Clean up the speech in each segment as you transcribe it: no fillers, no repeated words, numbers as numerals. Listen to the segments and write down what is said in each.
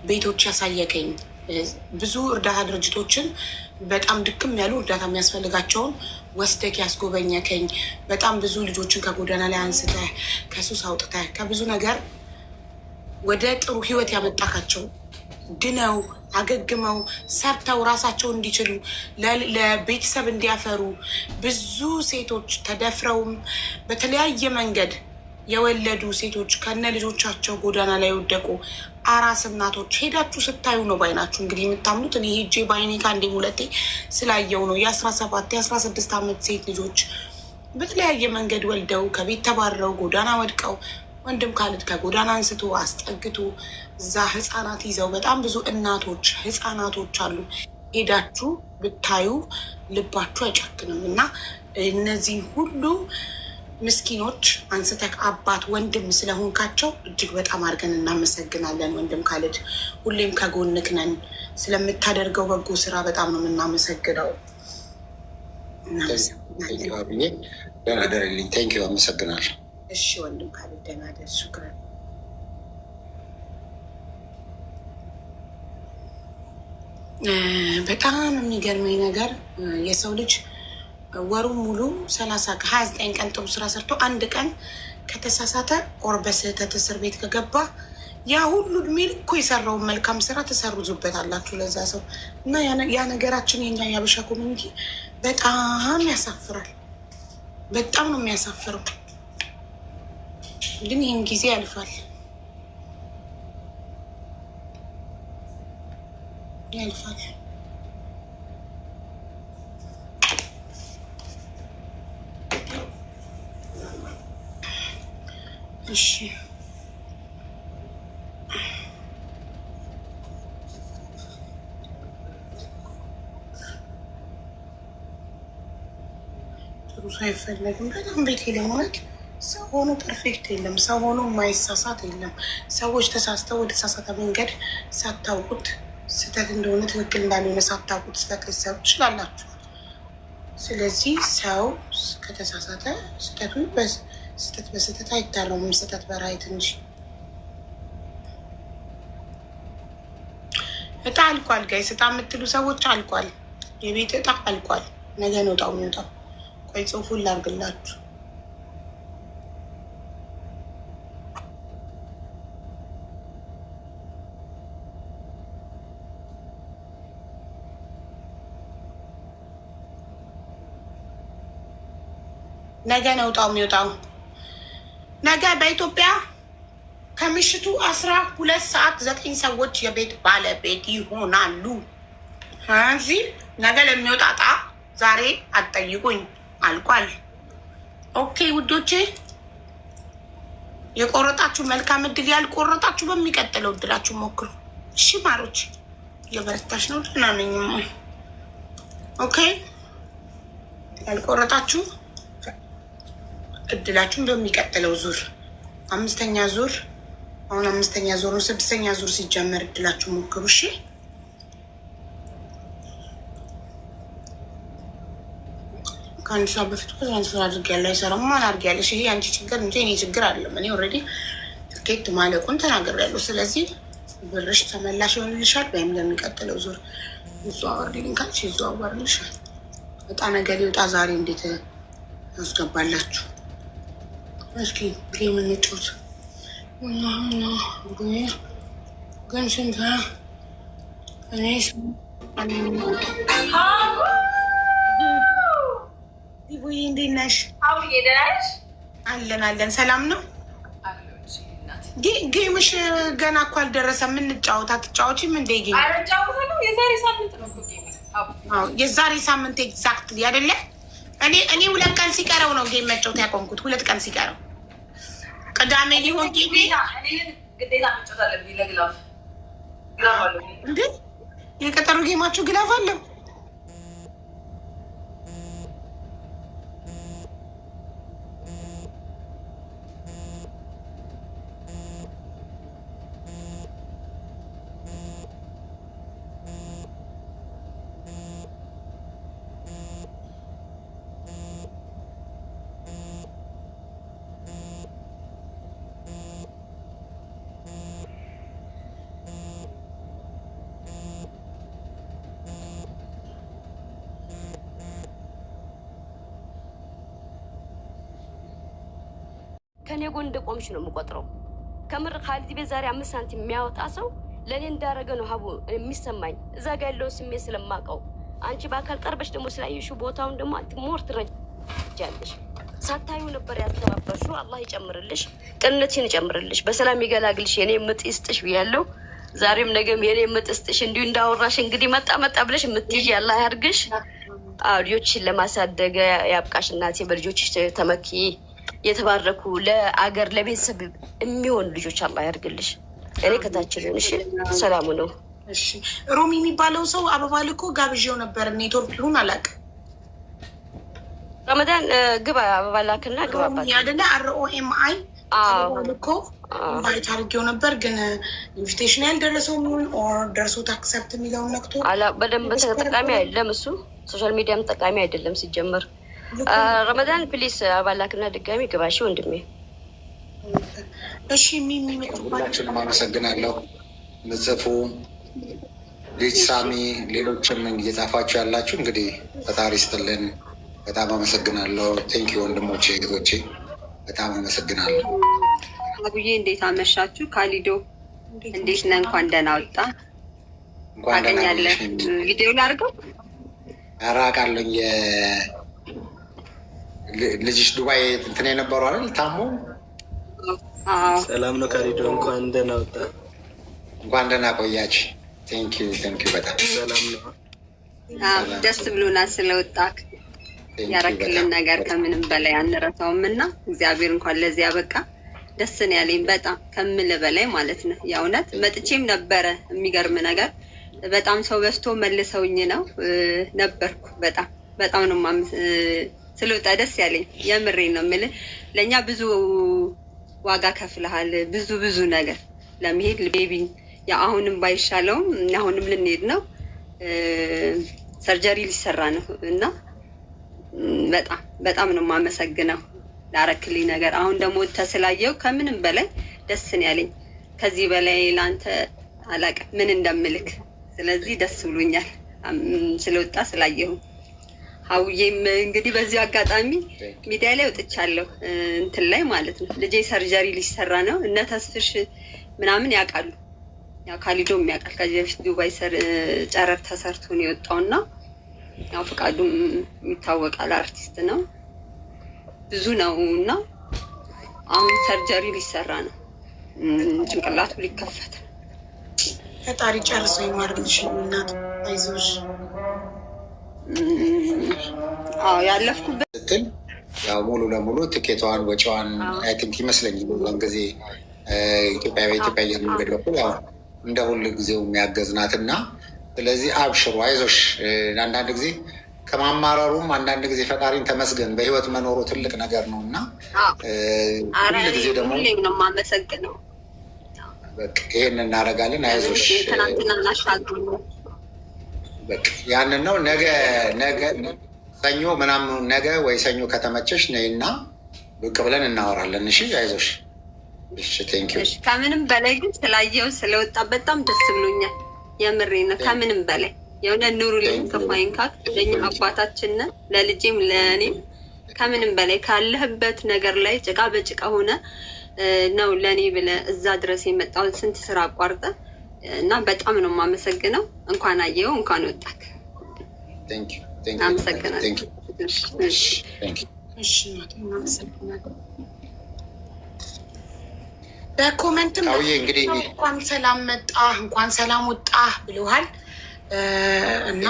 ቤቶች ያሳየከኝ ብዙ እርዳታ ድርጅቶችን በጣም ድክም ያሉ እርዳታ የሚያስፈልጋቸውን ወስደክ ያስጎበኘከኝ በጣም ብዙ ልጆችን ከጎዳና ላይ አንስተህ ከሱስ አውጥተህ ከብዙ ነገር ወደ ጥሩ ህይወት ያመጣካቸው ድነው አገግመው ሰርተው ራሳቸው እንዲችሉ ለቤተሰብ እንዲያፈሩ ብዙ ሴቶች ተደፍረውም በተለያየ መንገድ የወለዱ ሴቶች ከነ ልጆቻቸው ጎዳና ላይ ወደቁ አራስ እናቶች ሄዳችሁ ስታዩ ነው ባይናችሁ እንግዲህ የምታምኑት። እኔ ሄጄ በአይኔ ከአንዴ ሁለቴ ስላየው ነው። የ17 የ16 ዓመት ሴት ልጆች በተለያየ መንገድ ወልደው ከቤት ተባረው ጎዳና ወድቀው ወንድም ካሊድ ከጎዳና አንስቶ አስጠግቶ እዛ ህፃናት ይዘው በጣም ብዙ እናቶች ህፃናቶች አሉ። ሄዳችሁ ብታዩ ልባችሁ አይጨክንም። እና እነዚህ ሁሉ ምስኪኖች አንስተክ አባት ወንድም ስለሆንካቸው እጅግ በጣም አድርገን እናመሰግናለን። ወንድም ካሊድ ሁሌም ከጎንክ ነን። ስለምታደርገው በጎ ስራ በጣም ነው የምናመሰግነው። አመሰግናለሁ። እሺ ወንድም ካሊድ ደህና ደር። ሹክራን። በጣም የሚገርመኝ ነገር የሰው ልጅ ወሩን ሙሉ 29 ቀን ጥሩ ስራ ሰርቶ አንድ ቀን ከተሳሳተ ኦር በስህተት እስር ቤት ከገባ ያ ሁሉ እድሜ ልኮ የሰራውን መልካም ስራ ተሰርዙበት አላችሁ ለዛ ሰው እና ያ ነገራችን የኛ የአበሻ ኮሚኒቲ በጣም ያሳፍራል። በጣም ነው የሚያሳፍረው። ግን ይህን ጊዜ ያልፋል ያልፋል። እሺ ጥሩ ሰው አይፈለግም። በጣም ቤት ለማለት ሰው ሆኖ ፐርፌክት የለም። ሰው ሆኖ የማይሳሳት የለም። ሰዎች ተሳስተው ወደ ተሳሳተ መንገድ ሳታውቁት ስህተት እንደሆነ ትክክል እንዳልሆነ ሳታውቁት ስህተት ልትሰሩ ትችላላችሁ። ስለዚህ ሰው ከተሳሳተ ስህተቱ ስህተት በስህተት አይታረሙም። ስህተት በራይት እንጂ። እጣ አልቋል ጋይስ። እጣ የምትሉ ሰዎች አልቋል። የቤት እጣ አልቋል። ነገ ነው እጣው የሚወጣው። ቆይ ጽሁፉን ላርግላችሁ። ነገ ነው እጣው የሚወጣው። ነገ በኢትዮጵያ ከምሽቱ 12 ሰዓት 9 ሰዎች የቤት ባለቤት ይሆናሉ። እዚህ ነገ ለሚወጣ እጣ ዛሬ አትጠይቁኝ፣ አልቋል። ኦኬ ውዶቼ፣ የቆረጣችሁ መልካም እድል፣ ያልቆረጣችሁ በሚቀጥለው እድላችሁ ሞክሩ። እሺ ማሮች፣ እየበረታች ነው። ደህና ነኝ። ኦኬ፣ ያልቆረጣችሁ እድላችሁን በሚቀጥለው ዙር 5ኛ ዙር፣ አሁን 5ኛ ዙር ነው። 6ኛ ዙር ሲጀመር እድላችሁ ሞክሩ። እሺ ከአንድ ሰዓት በፊት ትራንስፈር አድርጊያለሁ። አይሰራም። ማን አድርጊያለሽ? ይሄ አንቺ ችግር እንጂ እኔ ችግር አለም። እኔ ኦልሬዲ ትኬት ማለቁን ተናግሬያለሁ። ስለዚህ ብርሽ ተመላሽ ይሆንልሻል፣ ወይም ለሚቀጥለው ዙር ይዘዋወርልኝ ካልሽ ይዘዋወርልሻል። እጣ ነገ ሊወጣ ዛሬ እንዴት ያስገባላችሁ? እስኪ ጌም እንጫወት። ግን ስንት እኔ ዲቦዬ እንዴት ነሽ? አለን። ሰላም ነው። ጌምሽ ገና እኮ አልደረሰም። የምንጫወት አትጫወቺም እንደ ጌም? የዛሬ ሳምንት ኤግዛክትሊ አይደለ? እኔ 2 ቀን ሲቀረው ነው ጌም መጫወት ያቆምኩት። 2 ቀን ሲቀረው ቅዳሜ ሊሆን ጌሜ እንዴ የቀጠሩ ጌማችሁ ግላፍ አለው። ከኔ ጎን እንደቆምሽ ነው የምቆጥረው። ከምር ካሊድ ቤት ዛሬ 5 ሳንቲም የሚያወጣ ሰው ለእኔ እንዳረገ ነው ሀቡ የሚሰማኝ። እዛ ጋር ያለው ስሜት ስለማውቀው አንቺ በአካል ቀርበሽ ደግሞ ስላየሽው ቦታውን ደግሞ ሞር ትረጃለሽ። ሳታዩ ነበር ያስተባበርሽው። አላህ ይጨምርልሽ፣ ቅንነትሽን ይጨምርልሽ፣ በሰላም ይገላግልሽ። የኔ ምጥ ይስጥሽ ብያለሁ። ዛሬም ነገም የኔ ምጥ ይስጥሽ። እንዲሁ እንዳወራሽ እንግዲህ መጣ ብለሽ የምትይዥ አላህ ያድርግሽ። ልጆችሽን ለማሳደግ ያብቃሽ እናቴ። በልጆችሽ ተመኪ። የተባረኩ ለአገር ለቤተሰብ የሚሆን ልጆች አላህ ያድርግልሽ። እኔ ከታች ልሆንሽ። ሰላሙ ነው። እሺ ሮሚ የሚባለው ሰው አበባ ልኮ ጋብዤው ነበር። ኔትወርክ ይሁን አላውቅም። ረመዳን ግባ አበባ ላክና ግባባት ያደለ ROMI አበባ ልኮ ኢንቫይት አድርጌው ነበር፣ ግን ኢንቪቴሽን ያልደረሰው ምን ኦር ደርሶት አክሰፕት የሚለውን ነክቶ በደንብ ተጠቃሚ አይደለም እሱ። ሶሻል ሚዲያም ጠቃሚ አይደለም ሲጀመር። ረመዳን ፕሊስ አበባ ላክና ድጋሚ ግባሽ ወንድሜ። እሺ ሁላችንም አመሰግናለሁ። ምጽፉ ልጅ ሳሚ፣ ሌሎችም እየጻፋችሁ ያላችሁ እንግዲህ ፈጣሪ ይስጥልን። በጣም አመሰግናለሁ። ቴንኪ ወንድሞቼ እህቶቼ፣ በጣም አመሰግናለሁ። አቡዬ እንዴት አመሻችሁ? ካሊዶ እንዴት ነህ? እንኳን ደህና ወጣ። ታገኛለህ ቪዲዮ ላድርገው። አራቃለኝ ልጅሽ ዱባይ እንትን የነበሩ አይደል ታሞ። ሰላም ነው ካሊዶ፣ እንኳን ደህና ወጣ። እንኳን ደህና ቆያች። ቴንኪዩ በጣም ሰላም ነው። ደስ ብሎናል ስለወጣክ። ያረክልን ነገር ከምንም በላይ አንረሳውም እና እግዚአብሔር እንኳን ለዚህ ያበቃ። ደስ ነው ያለኝ በጣም ከምል በላይ ማለት ነው። የእውነት መጥቼም ነበረ። የሚገርም ነገር በጣም ሰው በዝቶ መልሰውኝ ነው ነበርኩ። በጣም ነው ስለወጣ ደስ ያለኝ። የምሬን ነው የምልህ። ለእኛ ብዙ ዋጋ ከፍለሃል። ብዙ ነገር ለመሄድ ቤቢ አሁንም ባይሻለውም አሁንም ልንሄድ ነው። ሰርጀሪ ሊሰራ ነው እና በጣም ነው የማመሰግነው ላረክልኝ ነገር። አሁን ደግሞ ተስላየው ከምንም በላይ ደስ ነው ያለኝ። ከዚህ በላይ ለአንተ አላውቅም ምን እንደምልክ። ስለዚህ ደስ ብሎኛል ስለወጣ ስላየሁ። ሀውዬም እንግዲህ በዚሁ አጋጣሚ ሚዲያ ላይ ወጥቻለሁ እንትን ላይ ማለት ነው። ልጄ ሰርጀሪ ሊሰራ ነው። እነ ተስፍሽ ምናምን ያውቃሉ፣ ያው ካሊዶም ያውቃል። ከዚህ በፊት ዱባይ ጨረር ተሰርቶ ነው የወጣውና ያው ፈቃዱም ይታወቃል፣ አርቲስት ነው ብዙ ነው እና አሁን ሰርጀሪ ሊሰራ ነው። ጭንቅላቱ ሊከፈት። ፈጣሪ ጨርሶ ይማርልሽ እናት፣ አይዞሽ። ያለፍኩበት ስትል ያው ሙሉ ለሙሉ ትኬቷን ወጪዋን አይ ቲንክ ይመስለኛል ብዙን ጊዜ በኢትዮጵያ አየር መንገድ በኩል ያው እንደ ሁሉ ጊዜው የሚያገዝናት እና ስለዚህ አብሽሩ፣ አይዞሽ። አንዳንድ ጊዜ ከማማረሩም አንዳንድ ጊዜ ፈጣሪን ተመስገን በህይወት መኖሩ ትልቅ ነገር ነው እና ሁሉ ጊዜ ደግሞ ነው የማመሰግነው። በቃ ይሄን እናደርጋለን። አይዞሽ በቃ ያንን ነው። ነገ ሰኞ ምናምን ነገ ወይ ሰኞ ከተመቸሽ ነይና ብቅ ብለን እናወራለን። እሺ አይዞሽ። እሺ ቴንኪው። ከምንም በላይ ግን ስላየው ስለወጣ በጣም ደስ ብሎኛል። የምሬ ነው። ከምንም በላይ የሆነ ኑሩልኝ ከፋይንካት ለኛ አባታችን ለልጄም ለእኔም ከምንም በላይ ካለህበት ነገር ላይ ጭቃ በጭቃ ሆነ ነው ለእኔ ብለህ እዛ ድረስ የመጣው ስንት ስራ አቋርጠ እና በጣም ነው የማመሰግነው። እንኳን አየው እንኳን ወጣክ። አመሰግናለሁ። በኮመንትም እንግዲህ እንኳን ሰላም መጣ እንኳን ሰላም ወጣ ብለዋል እና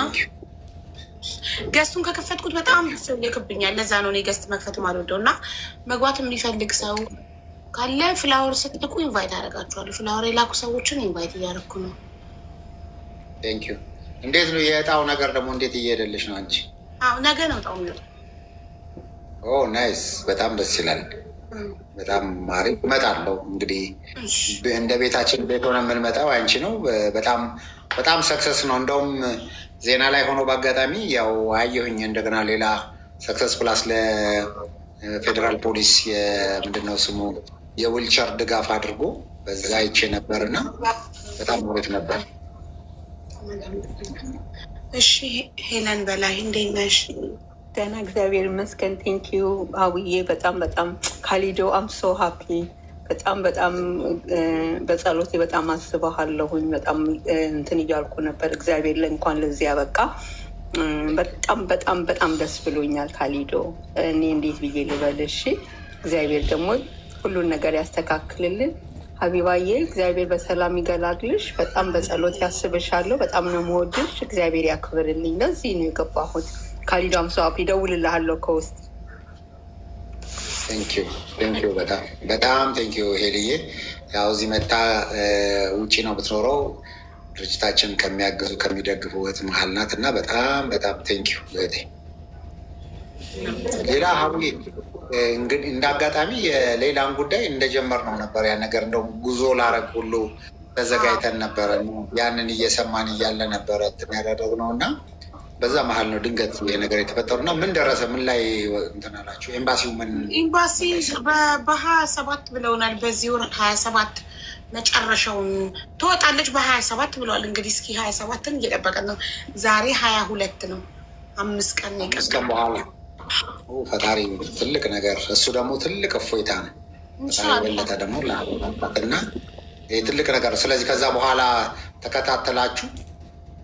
ገስቱን ከከፈትኩት በጣም ይልክብኛል። ለዛ ነው እኔ ገስት መክፈት ማልወደው እና መግባት የሚፈልግ ሰው ካለ ፍላወር ስትልኩ ኢንቫይት አደርጋችኋለሁ። ፍላወር የላኩ ሰዎችን ኢንቫይት እያደረኩ ነው። ቴንኪው። እንዴት ነው የእጣው ነገር ደግሞ እንዴት እየሄደልሽ ነው አንቺ? ነገ ነው እጣው የሚወጣው። ኦ ናይስ፣ በጣም ደስ ይላል። በጣም አሪፍ። እመጣለሁ እንግዲህ እንደ ቤታችን ቤት ሆነ የምንመጣው አንቺ ነው። በጣም ሰክሰስ ነው። እንደውም ዜና ላይ ሆኖ በአጋጣሚ ያው አየሁኝ እንደገና ሌላ ሰክሰስ ፕላስ ለፌዴራል ፖሊስ የምንድነው ስሙ የዊልቸር ድጋፍ አድርጎ በዛ አይቼ ነበር እና በጣም አሪፍ ነበር። እሺ ሄለን በላይ እንዴት ነሽ? ደህና እግዚአብሔር ይመስገን። ቴንኪዩ አውዬ በጣም በጣም ካሊዶ አም ሶ ሀፒ በጣም በጣም በጸሎቴ በጣም አስበሃለሁኝ። በጣም እንትን እያልኩ ነበር። እግዚአብሔር እንኳን ለዚህ ያበቃ። በጣም በጣም በጣም ደስ ብሎኛል ካሊዶ። እኔ እንዴት ብዬ ልበልሽ? እግዚአብሔር ደግሞ ሁሉን ነገር ያስተካክልልን። ሀቢባዬ እግዚአብሔር በሰላም ይገላግልሽ። በጣም በጸሎት ያስብሻለሁ። በጣም ነው የምወድሽ። እግዚአብሔር ያክብርልኝ። ለዚህ ነው የገባሁት። ካሊዶ አም ሶ ሀፒ። እደውልልሃለሁ ከውስጥ። ቴንኪዩ በጣም ቴንኪዩ ሄልዬ። ያው እዚህ መታ ውጭ ነው ብትኖረው ድርጅታችን ከሚያግዙ ከሚደግፉ እህት መሀል ናት እና በጣም በጣም ቴንኪዩ እህቴ። ሌላ ሀቡ እንግዲህ እንደ አጋጣሚ የሌላን ጉዳይ እንደጀመር ነው ነበር ያ ነገር እንደው ጉዞ ላረግ ሁሉ ተዘጋጅተን ነበረ። ያንን እየሰማን እያለ ነበረ እንትን ያደረግነው እና በዛ መሀል ነው ድንገት ይሄ ነገር የተፈጠሩ እና ምን ደረሰ? ምን ላይ እንትን አላችሁ? ኤምባሲው ምን ኤምባሲ በ27 ብለውናል። በዚህ ወር 27 መጨረሻውን ትወጣለች በ27 ብለዋል። እንግዲህ እስኪ 27ን እየጠበቀን ነው። ዛሬ 22 ነው። 5 ቀን ነው ቀን በኋላ ፈጣሪ ትልቅ ነገር፣ እሱ ደግሞ ትልቅ እፎይታ ነው። የበለጠ ደግሞ እና ይህ ትልቅ ነገር። ስለዚህ ከዛ በኋላ ተከታተላችሁ?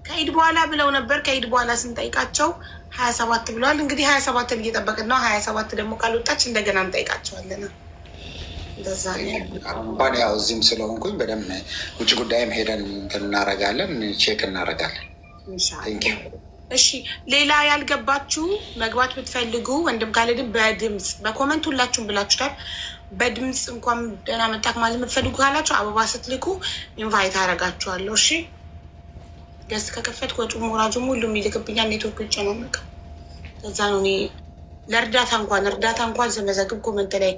ከኢድ በኋላ ብለው ነበር። ከኢድ በኋላ ስንጠይቃቸው 27 ብለዋል። እንግዲህ 27ን እየጠበቅን ነው። 27 ደግሞ ካልወጣች እንደገና እንጠይቃቸዋለን። እንደዛ እንኳን ያው እዚህም ስለሆንኩኝ በደንብ ውጭ ጉዳይም ሄደን እናረጋለን፣ ቼክ እናረጋለን። እሺ፣ ሌላ ያልገባችሁ መግባት ብትፈልጉ ወንድም ካለድን በድምፅ በኮመንት ሁላችሁም ብላችሁታል። በድምፅ እንኳን ደህና መጣክ ማለት የምትፈልጉ ካላችሁ አበባ ስትልኩ ኢንቫይት አረጋችኋለሁ። እሺ፣ ገስ ከከፈት ወጪ ሞራጁም ሁሉም ይልክብኛል። ኔትወርክ ውጭ ነው በቃ። ከዛ ነው እኔ ለእርዳታ እንኳን ስመዘግብ ኮመንት ላይ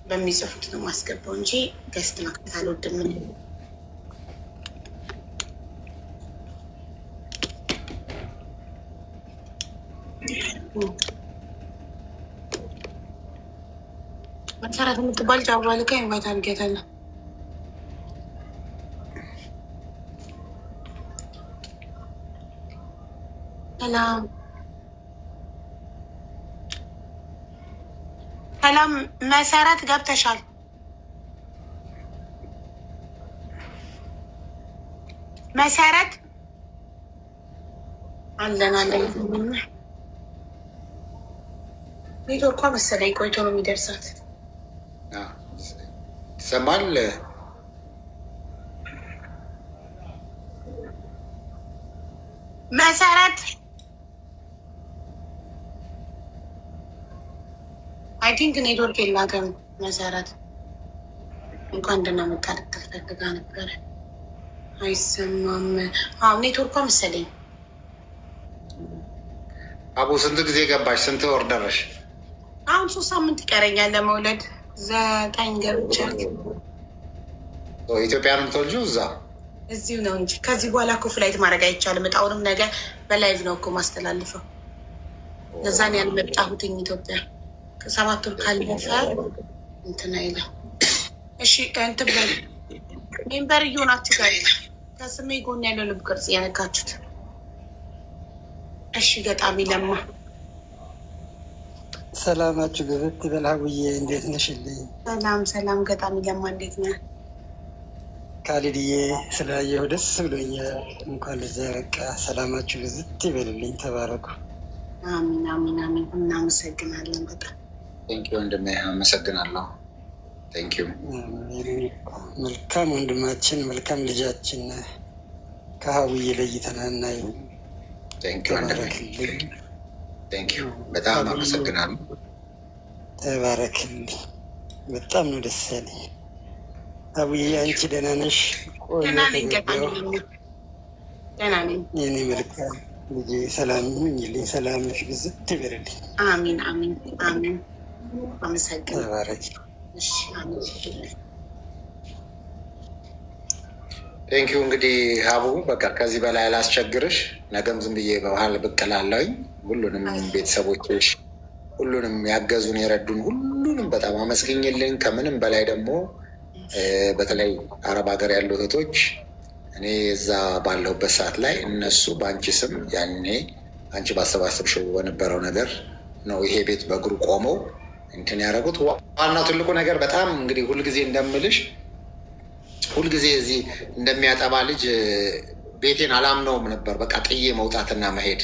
በሚጽፉት ነው ማስገባው እንጂ ገስት መክፈት አልወድም። መሰረት የምትባል ጫባ ልካ ኢንቫይት አድርጌታለሁ። ሰላም መሰረት ገብተሻል? መሰረት አለን። ኔትወርኳ መሰለኝ ቆይቶ ነው የሚደርሳት። ይሰማል? መሰረት አይ ቲንክ ኔትወርክ የላትም መሰረት። እንኳን እንደናመጣ ልትፈልጋ ነበረ። አይሰማም። አዎ ኔትወርኳ መሰለኝ። አቡ ስንት ጊዜ ገባሽ? ስንት ወር ደረሽ? አሁን 3 ሳምንት ይቀረኛል ለመውለድ። 9 ገብቻለሁ። ኢትዮጵያ ነው የምትወልጂው? እዛ እዚሁ ነው እንጂ ከዚህ በኋላ እኮ ፍላይት ማድረግ አይቻልም። እጣውንም ነገ በላይቭ ነው እኮ ማስተላልፈው። ለዛን ያልመጣሁትኝ ኢትዮጵያ 7 ወር ካለፈ እንትን አይለም። እሺ እንትን በል ሜምበር እየሆናችሁ ጋር ከስሜ ጎን ያለው ልብ ቅርጽ ያነካችሁት። እሺ ገጣሚ ለማ ሰላማችሁ ግብት በላውዬ፣ እንዴት ነሽልኝ? ሰላም ገጣሚ ለማ እንዴት ነህ? ካሊድዬ ስላየሁ ደስ ብሎኛል። እንኳን ለዚያ በቃ። ሰላማችሁ ብዝት ይበልልኝ። ተባረኩ። አሚን። እናመሰግናለን በጣም ቴንኪው ወንድሜ፣ አመሰግናለሁ። ቴንኪው። መልካም ወንድማችን፣ መልካም ልጃችን ከሀውዬ ለይተን አናየው። ቴንኪው ወንድሜ፣ ቴንኪው። በጣም አመሰግናለሁ። ተባረክልኝ። በጣም ነው ደስ ያለኝ። አቡዬ አንቺ ደህና ነሽ? ደህና ነኝ። የኔ መልካም ልጄ ሰላም ሁኝልኝ። ሰላምሽ ብዝት ይበልልኝ። አሚን። አመሰግናለሁ። ተባረክ። ቴንኪው። እንግዲህ ሀቡ በቃ ከዚህ በላይ አላስቸግርሽ። ነገም ዝም ብዬ በመሀል ብቅ እላለሁኝ። ሁሉንም ቤተሰቦችሽ፣ ሁሉንም ያገዙን የረዱን ሁሉንም በጣም አመስግኝልኝ። ከምንም በላይ ደግሞ በተለይ አረብ ሀገር ያሉ እህቶች እኔ እዛ ባለሁበት ሰዓት ላይ እነሱ በአንቺ ስም ያኔ አንቺ ባሰባሰብሽው በነበረው ነገር ነው ይሄ ቤት በእግሩ ቆመው እንትን ያደረጉት። ዋናው ትልቁ ነገር በጣም እንግዲህ ሁልጊዜ እንደምልሽ ሁልጊዜ እዚህ እንደሚያጠባ ልጅ ቤቴን አላምነውም ነበር። በቃ ጥዬ መውጣትና መሄድ።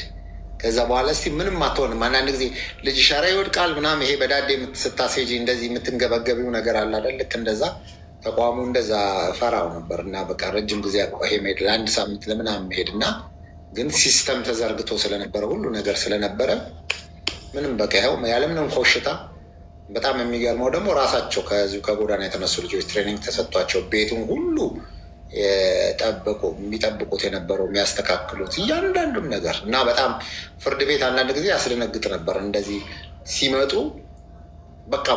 ከዛ በኋላ እስቲ ምንም አትሆንም። አንዳንድ ጊዜ ልጅ ሸራ ይወድቃል ምናምን፣ ይሄ በዳዴ ስታስሄጂ እንደዚህ የምትንገበገቢው ነገር አለ አይደል? ልክ እንደዛ ተቋሙ እንደዛ ፈራው ነበር እና በቃ ረጅም ጊዜ ይሄ መሄድ ለአንድ ሳምንት ለምናምን መሄድ እና ግን ሲስተም ተዘርግቶ ስለነበረ ሁሉ ነገር ስለነበረ ምንም በቃ ይኸው ያለምንም ኮሽታ። በጣም የሚገርመው ደግሞ ራሳቸው ከዚሁ ከጎዳና የተነሱ ልጆች ትሬኒንግ ተሰጥቷቸው ቤቱን ሁሉ የሚጠብቁት የነበረው የሚያስተካክሉት እያንዳንዱም ነገር እና በጣም ፍርድ ቤት አንዳንድ ጊዜ ያስደነግጥ ነበር። እንደዚህ ሲመጡ በቃ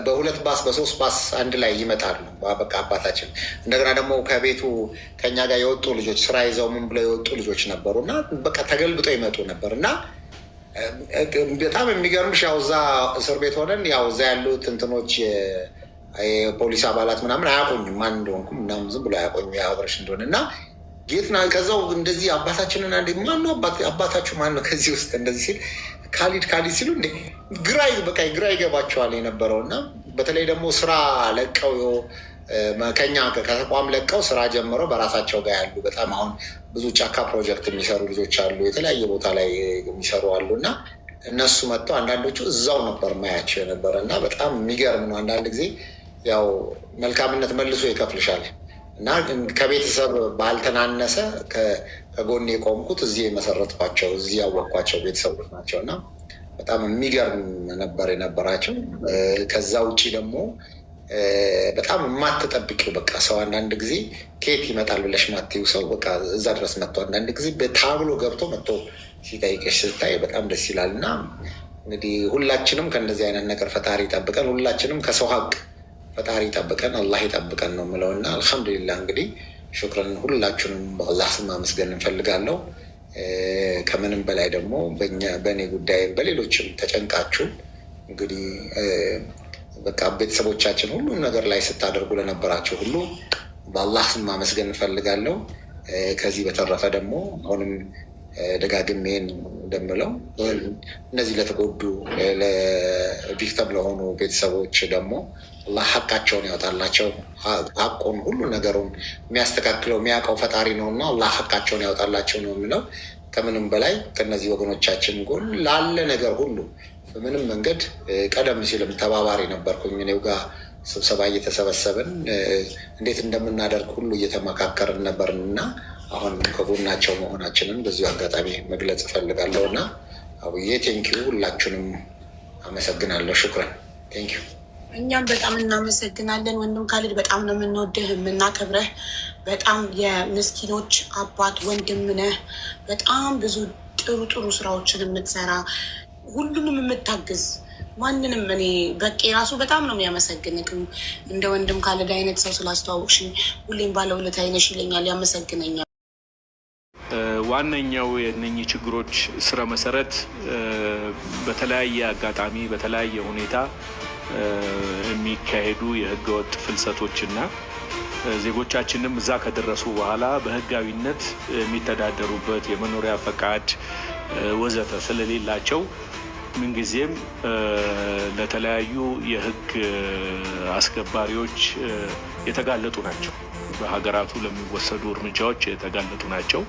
በሁለት ባስ በሶስት ባስ አንድ ላይ ይመጣሉ። በቃ አባታችን እንደገና ደግሞ ከቤቱ ከኛ ጋር የወጡ ልጆች ስራ ይዘው ምን ብለው የወጡ ልጆች ነበሩ እና በቃ ተገልብጦ ይመጡ ነበር እና በጣም የሚገርምሽ ያው እዛ እስር ቤት ሆነን ያው እዛ ያሉት እንትኖች የፖሊስ አባላት ምናምን አያቆኝም ማን እንደሆንኩ ምናምን ዝም ብሎ አያቆኙ የአብረሽ እንደሆነ እና ጌትና ከዛው እንደዚህ አባታችንን አንዴ ማነው አባታችሁ ማነው ከዚህ ውስጥ እንደዚህ ሲል ካሊድ ሲሉ እንዴ በቃ ግራ ይገባቸዋል የነበረው እና በተለይ ደግሞ ስራ ለቀው ከኛ ከተቋም ለቀው ስራ ጀምረው በራሳቸው ጋር ያሉ በጣም አሁን ብዙ ጫካ ፕሮጀክት የሚሰሩ ልጆች አሉ፣ የተለያየ ቦታ ላይ የሚሰሩ አሉ እና እነሱ መጥተው አንዳንዶቹ እዛው ነበር ማያቸው የነበረ እና በጣም የሚገርም ነው። አንዳንድ ጊዜ ያው መልካምነት መልሶ ይከፍልሻል እና ከቤተሰብ ባልተናነሰ ከጎን የቆምኩት እዚህ የመሰረትኳቸው እዚህ ያወቅኳቸው ቤተሰቦች ናቸው እና በጣም የሚገርም ነበር የነበራቸው። ከዛ ውጭ ደግሞ በጣም የማትጠብቂው በቃ ሰው አንዳንድ ጊዜ ከየት ይመጣል ብለሽ ማትይው ሰው በቃ እዛ ድረስ መጥቶ አንዳንድ ጊዜ በታብሎ ገብቶ መጥቶ ሲጠይቅሽ ስታይ በጣም ደስ ይላል እና እንግዲህ ሁላችንም ከእንደዚህ አይነት ነገር ፈጣሪ ይጠብቀን። ሁላችንም ከሰው ሀቅ ፈጣሪ ይጠብቀን፣ አላህ ይጠብቀን ነው የምለው እና አልሐምዱሊላህ እንግዲህ ሹክረን ሁላችሁንም በአላህ ስም ማመስገን እንፈልጋለሁ። ከምንም በላይ ደግሞ በእኔ ጉዳይም በሌሎችም ተጨንቃችሁ እንግዲህ በቃ ቤተሰቦቻችን ሁሉም ነገር ላይ ስታደርጉ ለነበራቸው ሁሉ በአላህ ስም ማመስገን እንፈልጋለሁ። ከዚህ በተረፈ ደግሞ አሁንም ደጋግሜ እንደምለው እነዚህ ለተጎዱ ለቪክተም ለሆኑ ቤተሰቦች ደግሞ አላህ ሀቃቸውን ያወጣላቸው። ሀቁን ሁሉ ነገሩን የሚያስተካክለው የሚያውቀው ፈጣሪ ነው እና አላህ ሀቃቸውን ያወጣላቸው ነው የምለው። ከምንም በላይ ከነዚህ ወገኖቻችን ጎን ላለ ነገር ሁሉ በምንም መንገድ ቀደም ሲልም ተባባሪ ነበርኩኝ። እኔው ጋር ስብሰባ እየተሰበሰብን እንዴት እንደምናደርግ ሁሉ እየተመካከርን ነበርን እና አሁን ከጎናቸው መሆናችንን በዚሁ አጋጣሚ መግለጽ እፈልጋለሁ እና አቡዬ ቴንኪዩ፣ ሁላችሁንም አመሰግናለሁ። ሹክረን ቴንኪዩ። እኛም በጣም እናመሰግናለን ወንድም ካሊድ፣ በጣም ነው የምንወድህ የምናከብረህ። በጣም የምስኪኖች አባት ወንድም ነህ። በጣም ብዙ ጥሩ ስራዎችን የምትሰራ ሁሉንም የምታግዝ ማንንም እኔ በቄ ራሱ በጣም ነው የሚያመሰግንክ። እንደ ወንድም ካሊድ አይነት ሰው ስላስተዋወቅሽኝ ሁሌም ባለውለታዬ ነሽ ይለኛል፣ ያመሰግነኛል። ዋነኛው የእነኚህ ችግሮች ስረ መሰረት በተለያየ አጋጣሚ በተለያየ ሁኔታ የሚካሄዱ የህገወጥ ፍልሰቶችና ዜጎቻችንም እዛ ከደረሱ በኋላ በህጋዊነት የሚተዳደሩበት የመኖሪያ ፈቃድ ወዘተ ስለሌላቸው ምንጊዜም ለተለያዩ የህግ አስከባሪዎች የተጋለጡ ናቸው። በሀገራቱ ለሚወሰዱ እርምጃዎች የተጋለጡ ናቸው።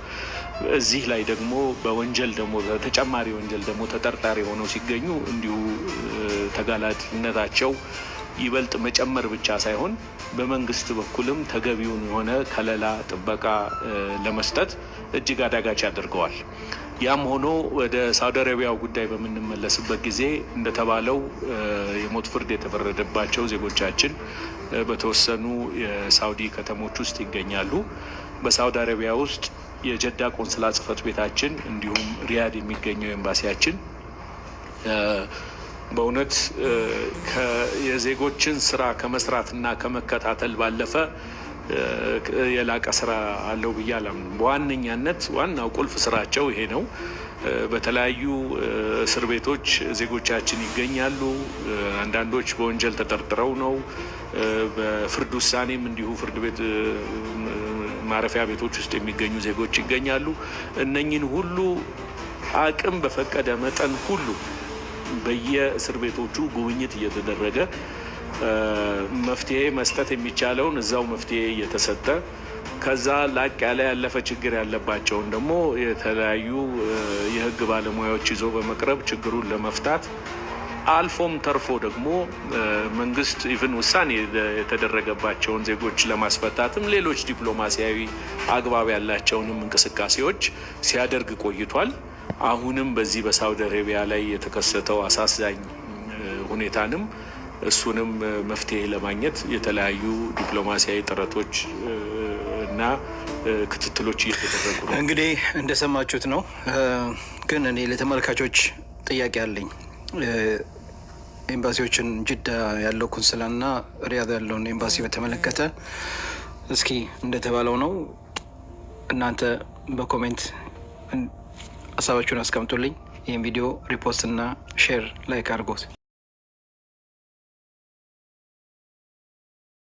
እዚህ ላይ ደግሞ በወንጀል ደግሞ ተጨማሪ ወንጀል ደግሞ ተጠርጣሪ ሆነው ሲገኙ እንዲሁ ተጋላጭነታቸው ይበልጥ መጨመር ብቻ ሳይሆን በመንግስት በኩልም ተገቢውን የሆነ ከለላ ጥበቃ ለመስጠት እጅግ አዳጋች ያደርገዋል። ያም ሆኖ ወደ ሳውዲ አረቢያው ጉዳይ በምንመለስበት ጊዜ እንደተባለው የሞት ፍርድ የተፈረደባቸው ዜጎቻችን በተወሰኑ የሳውዲ ከተሞች ውስጥ ይገኛሉ። በሳውዲ አረቢያ ውስጥ የጀዳ ቆንስላ ጽሕፈት ቤታችን እንዲሁም ሪያድ የሚገኘው ኤምባሲያችን በእውነት የዜጎችን ስራ ከመስራትና ከመከታተል ባለፈ የላቀ ስራ አለው ብዬ አላምንም። በዋነኛነት ዋናው ቁልፍ ስራቸው ይሄ ነው። በተለያዩ እስር ቤቶች ዜጎቻችን ይገኛሉ። አንዳንዶች በወንጀል ተጠርጥረው ነው። በፍርድ ውሳኔም እንዲሁ ፍርድ ቤት ማረፊያ ቤቶች ውስጥ የሚገኙ ዜጎች ይገኛሉ። እነኝን ሁሉ አቅም በፈቀደ መጠን ሁሉ በየእስር ቤቶቹ ጉብኝት እየተደረገ መፍትሄ መስጠት የሚቻለውን እዛው መፍትሄ እየተሰጠ ከዛ ላቅ ያለ ያለፈ ችግር ያለባቸውን ደግሞ የተለያዩ የህግ ባለሙያዎች ይዞ በመቅረብ ችግሩን ለመፍታት አልፎም ተርፎ ደግሞ መንግስት ኢቭን ውሳኔ የተደረገባቸውን ዜጎች ለማስፈታትም ሌሎች ዲፕሎማሲያዊ አግባብ ያላቸውንም እንቅስቃሴዎች ሲያደርግ ቆይቷል። አሁንም በዚህ በሳውዲ አረቢያ ላይ የተከሰተው አሳዛኝ ሁኔታንም እሱንም መፍትሄ ለማግኘት የተለያዩ ዲፕሎማሲያዊ ጥረቶች እና ክትትሎች እየተደረጉ ነው። እንግዲህ እንደሰማችሁት ነው። ግን እኔ ለተመልካቾች ጥያቄ አለኝ። ኤምባሲዎችን ጅዳ ያለው ኩንስላና ሪያድ ያለውን ኤምባሲ በተመለከተ እስኪ እንደተባለው ነው። እናንተ በኮሜንት ሀሳባችሁን አስቀምጡልኝ። ይህን ቪዲዮ ሪፖስት እና ሼር ላይክ አድርጎት